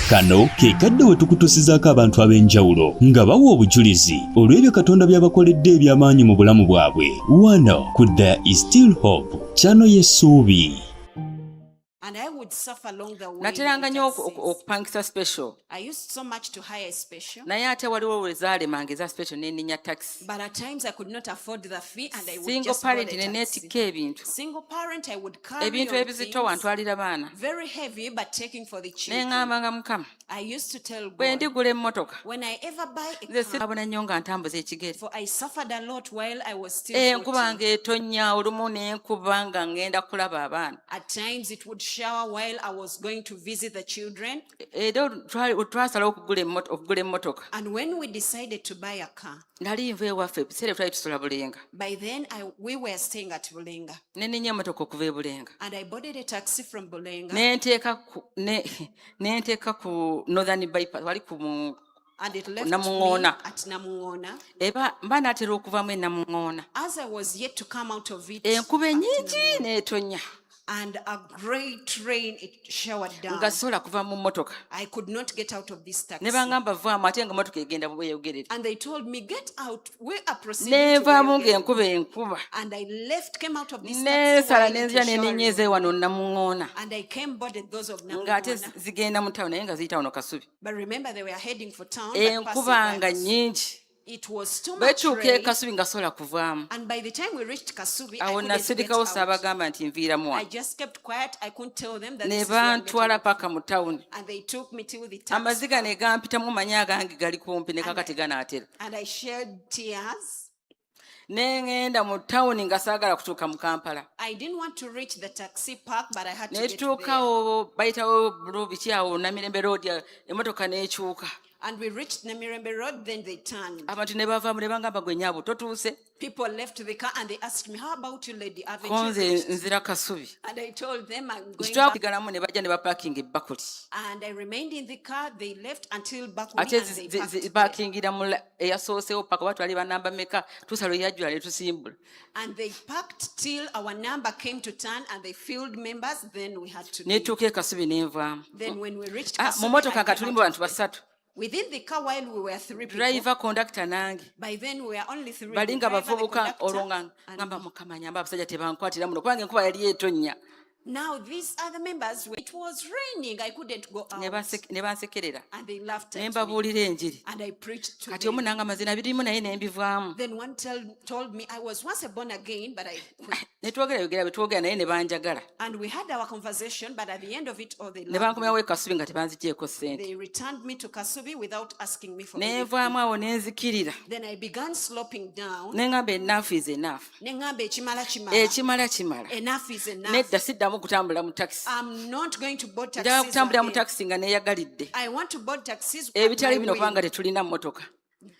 Kano ke kadde we tukutusizaako abantu ab'enjawulo nga bawa obujulizi olw'ebyo Katonda by'abakoledde eby'amaanyi mu bulamu bwabwe. Wano ku There is Still Hope, channel y'essuubi. And I would suffer along the way. Nateranga nnyo okupangisa special. I used so much to hire a special. Naye ate waliwo wezalemanga eza special n'enninya taxi. But at times I could not afford the fee and I would Single just parent board a taxi. neneetika ebintu. Single parent, I would carry Ebintu on ebizito wantwalira baana. very heavy but taking for the children. Neŋŋambanga Mukama. I used to tell Bwe God, ndigula emmotoka. when I ever buy a Nze car, sirabona nnyo nga ntambuza ekigere. for I suffered a lot while I was still Enkuba 14. ng'etonnya olumu n'enkuba nga ŋŋenda kulaba abaana. At times it would shower while I was going to visit the children. Era twasalawo okugula emmotoka. And when we decided to buy a car, Nali nva ewaffe ebiseera twali tusula Bulenga. by then we were staying at Bulenga. Ne nninnya emmotoka okuva e Bulenga. And I boarded a taxi from Bulenga. Nenteeka ku Northern Bypass wali ku And it left me Namuŋŋoona. at Namuŋŋoona. Mba naatera okuvamu e Namuŋŋoona. As I was yet to come out of it, Enkuba at ennyingi Namuŋŋoona, n'etonnya. and a great rain, it showered down. Nga sola kuva mu mmotoka. I could not get out of this taxi. Ne bangamba vaamu ate nga mmotoka egenda bweyogerere. And they told me, get out, we are proceeding Ne to nvaamu Bulenga. ng'enkuba. And I came out of this Ne taxi sala while ne it nzija was ne showering. nninyeeza wano Namuŋŋoona. And I boarded those of Ng'ate Namuŋŋoona. zigenda mu ttawuni naye nga ziyita wano Kasubi. But remember, they were heading for town. but Enkuba passing by nga us. nnyingi. It was too much Beetuuka e rain. Kasubi nga sola kuvaamu. And by the time we reached Kasubi, I Awo couldn't get nasirikawo out. saabagamba nti nviiramu I wano. just kept quiet. I couldn't tell them that Ne this is where I'm bantwala getting off. paka mu ttawuni. And they took me to the taxi. Amaziga ne gampitamu manyi agange gali kumpi ne kakati ganaatera. And I shed tears. Ne ŋŋenda mu ttawuni nga saagala kutuuka mu Kampala. I didn't want to reach the taxi park, but I had to Ne get there. tutuukawo bayitawo biki awo Namirembe Road emmotoka n'ekyuka. And we reached Namirembe Road, then they turned. Abantu ne bavaamu ne bangamba gwe nnyabo totuuse. People left the car and they asked me, how about you, lady? Haven't Ko you nze reached? nzira Kasubi. And I told them I'm going back. Kitwakwigalamu ne bajja ne bapaakinga ebbakuli. And I remained in the car. They left until back Ate and they parked there. zipaakingira mu eyasoosewo paka oba twali banamba meka tusala eyajjula ne tusimbula. And they parked till our number came to turn and they filled members. Then we had to Ne leave. tuuka e Kasubi ne nvaamu. Then when we reached Mu Kasubi, mmotoka I nga came tulimu out bantu of the- basatu. within the car while we were three people. Driver, conductor nange. By then we were only three. Bali The nga driver, the bavubuka conductor, olwo nga and ngamba Mukama nyamba abasajja tebankwatira muno kubanga enkuba yali etonnya. now these other members, it was raining. I couldn't go Ne out. bansekerera. And they laughed Ne at me. mbabuulira enjiri. And I preached to Kati omu them. nanga amazina birimu naye ne mbivaamu. Then one told me I was once born again, but I quit. Ne twogera bye twogera naye ne banjagala. And we had our conversation, but at the end of it all, they Ne loved me. bankomyawo e Kasubi nga tebanzigyeko ssente. They returned me to Kasubi without asking me for Ne anything. nvaamu awo ne nzikirira. Then I began sloping down. Ne ngamba enough is enough. Nengamba ekimala kimala. Ekimala kimala. Enough is enough. Nedda siddamu kutambula mu taxi. I'm not going to board Njagala taxis kutambulira mu again. taxi nga neeyagalidde. I want to board taxis. at Ebitali my bino will. kubanga tetulina mmotoka.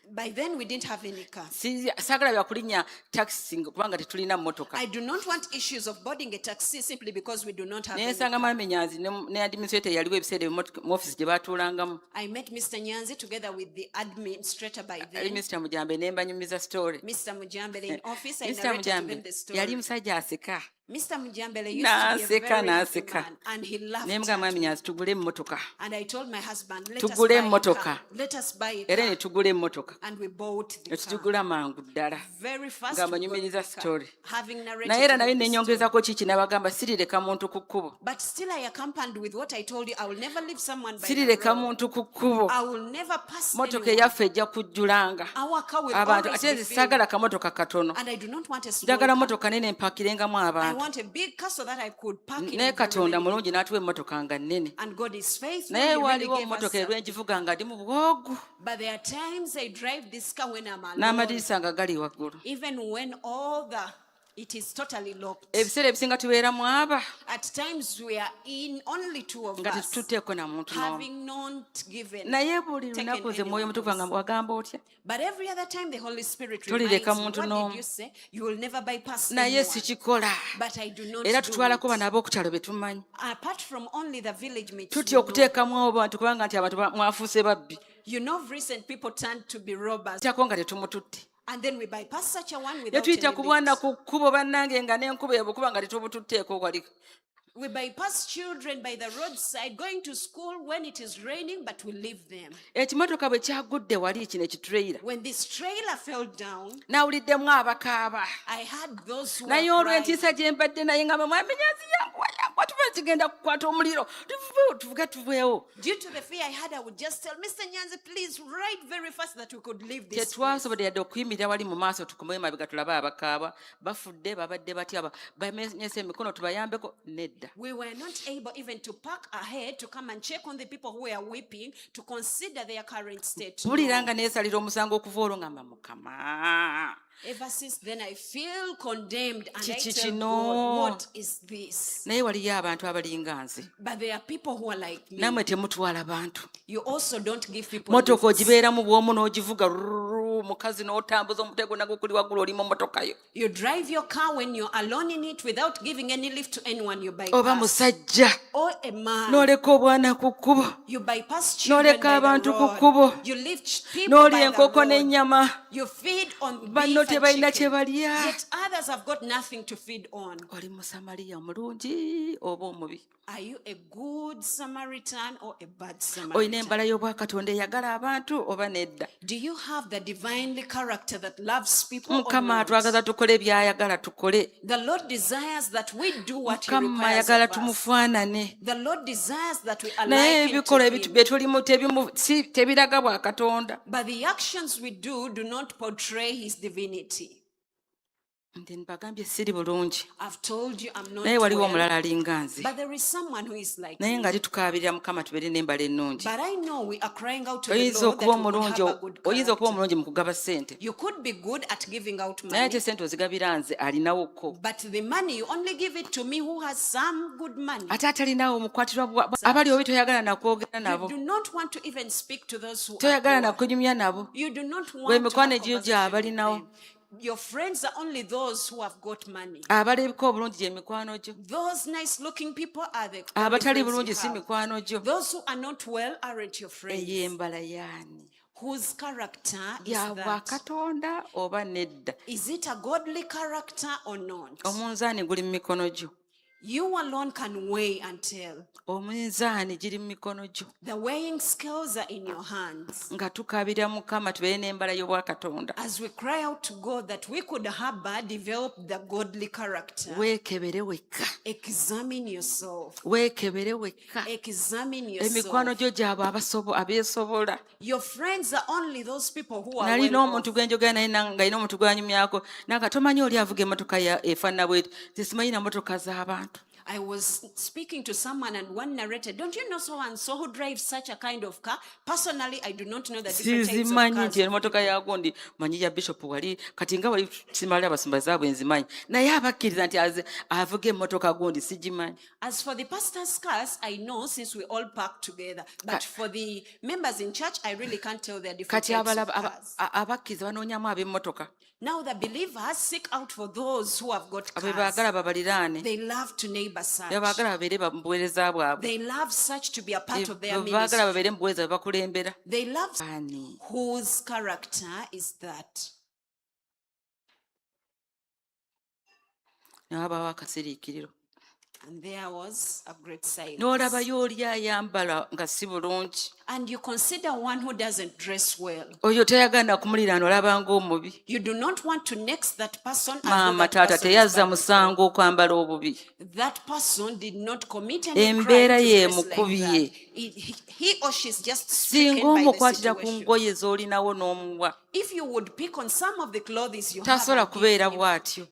By then we didn't have any car. Saagala bya kulinnya taxi kubanga tetulina mmotoka. I do not want issues of boarding a taxi simply because we do not have Ne any nsanga car. Mwami Nyanzi ne administrator yaliwo ebiseera mu office gye baatuulangamu. I met Mr. Nyanzi together with the administrator by Ali then. Mr. Mujambe ne mbanyumiza story. Mr. Mujambele in office, I Mr. narrated to them Mujambe the story. yali musajja aseka. Mr. Mujambele used to be a N'aseka very happy n'aseka. man, and he laughed. Ne mga Mwami Nyanzi tugule emmotoka. And I told my husband, let us Tugule buy a emmotoka. car. Let us buy a Era car. ne tugula emmotoka. And we bought the Ne car. tugigula mangu ddala. Very fast. Nga we got mbanyumiriza the car. story. Having narrated Naye era to naye them ne the story. nyongezaako kiki n'abagamba sirireka muntu ku kkubo. But still I accompanied with what I told you. I will never leave someone by the Sirireka road. muntu ku kkubo. I will never pass Motoka anyone. eyaffe ejja kujjulanga. Our car will Abantu always ate be nze filled. saagala kamotoka katono. And I do not want a small Njagala car. motoka nene mpakirengamu I abantu. want a big car so that I could park in Naye very Katonda many. mulungi n'atuwa emmotoka nga nnene. And God is faithful. Naye He really waliwo gave us emmotoka something. erwenjivuga nga ndi mu bwogu. But there are times I drive this car when I'm alone. N'amadirisa nga gali waggulu. Even when it is totally locked. Ebiseera ebisinga tubeeramu aba At times we are in only two of nga us, tetututeeko na muntu n'omu. having not given. Naye buli taken lunaku nze anyone mwoyo mutukuvu else. nga wagamba otya. But every other time the Holy Spirit Tolireka reminds me, muntu what n'omu. did you say? You will never bypass Naye anyone. sikikola. But I do not Era do tutwalako it. bano ab'okukyalo be tumanyi. Apart from only the village mates, Tutya okuteekamu abo bantu kubanga nti abantu mwafuuse babbi. you know, of recent people turned to be robbers. Tyako nga tetumututte. And then we bypass such a one Ne without tuyita any ku bwana bit. ku kkubo bannange nga n'enkuba ebwo kuba nga tetubututteeko wali We bypass children by the roadside going to school when it is raining, but we leave them. Ekimotoka bwe kyagudde wali kino ekitrailer. When this trailer fell down, nawuliddemu abakaaba. I had those who naye were olw'entiisa gye mbadde naye nga mwami Nyanzi yanguwa tuba kigenda kukwata omuliro tuvuge tuveewo. Due to the fear I had, I would just tell Mr. Nyanzi, please write very fast that we could leave this place. Tetwasobodde yadde okuyimirira wali mu maaso tukomeyo mabega tulabe abakaaba bafudde babadde batya bamenyese emikono tubayambeko nedda. We were not able even to park ahead to come and check on the people who were weeping to consider their current state. Mpulira nga neesalira omusango okuva olwo nga Mukama. Ever since then I feel condemned and I Kiki tell kino. God, what is this? Naye waliyo abantu abalinga nze. But there are people who are like me. Namwe temutwala bantu. You also don't give people Motoka gifts. ogibeeramu bw'omu n'ogivuga mukazi n'otambuza omutego nagwo kuli waggulu oli mu motoka yo. You drive your car when you're alone in it without giving any lift to anyone you bypass. Oba musajja. Or a man. N'oleka obwana ku kkubo. You bypass children N'oleka by the abantu ku road. kkubo. You leave people N'olya by the enkoko road. n'ennyama. You feed on Banno beef and tebalina kye chicken. balya. Yet others have got nothing to feed on. Oli Musamaliya mulungi oba omubi? Are you a good Samaritan or a bad Olina Samaritan? embala y'obwakatonda eyagala abantu oba nedda? Do you have the divinely character that loves people or Mukama not? atwagaza tukole by'ayagala tukole. The Lord desires that we do what He Mukama requires ayagala of us. tumufaanane. The Lord desires that we Naye align Him ebikolwa to Him. bye tulimu tebiraga bwa Katonda. But the actions we do not portray His divinity. Nti mbagambye siri bulungi. I've told you I'm not Naye waliwo well, omulala alinga nze. but there is someone who is like Naye me. nga tukaabirira Mukama tubeere n'embala ennungi. But I know we are crying out to the Oyinza Lord that okuba we would omulungi, have a good oyinza okuba character. omulungi mu kugaba ssente. You could be good at giving out Naye money, ate ssente ozigabira nze alinawokko. but the money you only give it to me who has some good money. Ate atalinawo omukwatirwa abali obi toyagala nakwogera You nabo. do not want to even speak to those who are Toyagala poor. nakunyumya nabo. You do not Gwe want to have mikwano egyo conversation gy'abalinawo. with them. Your friends are only those who have got money. Abalabika obulungi gye mikwano gyo. Those nice looking people are the Abatali friends you bulungi si have. mikwano gyo. Those who are not well aren't your friends. Ey'embala yaani. Whose character is Ya bwa that? Katonda oba nedda. Is it a godly character or not? Omunzaani guli mu mikono gyo. You alone can weigh and tell. Omunzaani giri mu mikono gyo. The weighing scales are in your hands. Nga tukaabirira Mukama tubeere n'embala y'obwakatonda. As we cry out to God that we could develop the godly character. Weekebere wekka. Examine yourself. Weekebere wekka. Examine Emikwano yourself. gyo gy'abo abeesobola. Your friends are only those people who are Nali well off. n'omuntu gwe njogera naye ng'alina omuntu gw'anyumyako. Nanga tomanyi oli avuga emmotoka efaanana bw'eti. Simanyi na mmotoka z'abantu. I was speaking to someone and one narrated, don't you know so and so who drives such a kind of car? Personally, I do not know the different types of Sizimanyi cars. nti emmotoka yagondi manyi ya Bishop wali kati nga wali simali abasumba zaabwe nzimanyi. Naye abakkiriza nti avuga emmotoka gondi sigimanyi. As for the pastor's cars, I know since we all park together. But for the members in church, I really can't tell their different Kati types of abalaba cars. abakkiriza banoonyamu ab'emmotoka. Now the believers seek out for those who have got Abo cars. baagala babaliraane. They love to neighbor such. Baagala babeere mu buweereza bwabwe. They love such to be a part of their Baagala ministry. babeere mu buweereza bwe bakulembera. They love Ani. whose character is that. Ne wabaawo akasiriikiriro. And there was a great silence. N'olabayo oli ayambala nga si bulungi. And you consider one who doesn't dress well. Oyo tayagala na kumuliraana olaba ng'omubi. You do not want to next that person. As though Maama that taata person is teyazza bad. musango okwambala obubi. That person did not commit any Embeera crime to ye dress like mukubye. that. He or she is just Singa stricken by the omukwatira ku situation. ngoye z'olinawo n'omuwa. If you would pick on some of the clothes you Tasobola have, kubeera bw'atyo.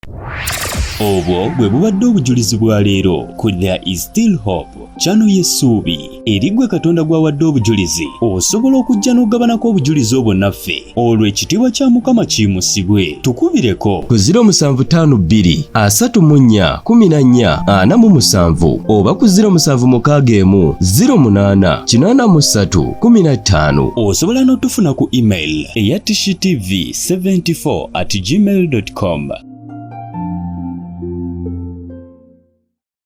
Obwo bwe bubadde obujulizi bwa leero ku There is Still Hope, channel y'essuubi eri gwe Katonda gw'awadde obujulizi. Osobola okujja n'ogabanako obujulizi obwo naffe olwo ekitiibwa kya Mukama kiyimusibwe. Tukubireko ku 0752 34 14 47 oba ku 0761 08 83 15. Osobola n'otufuna ku email eya tshitv74@gmail.com.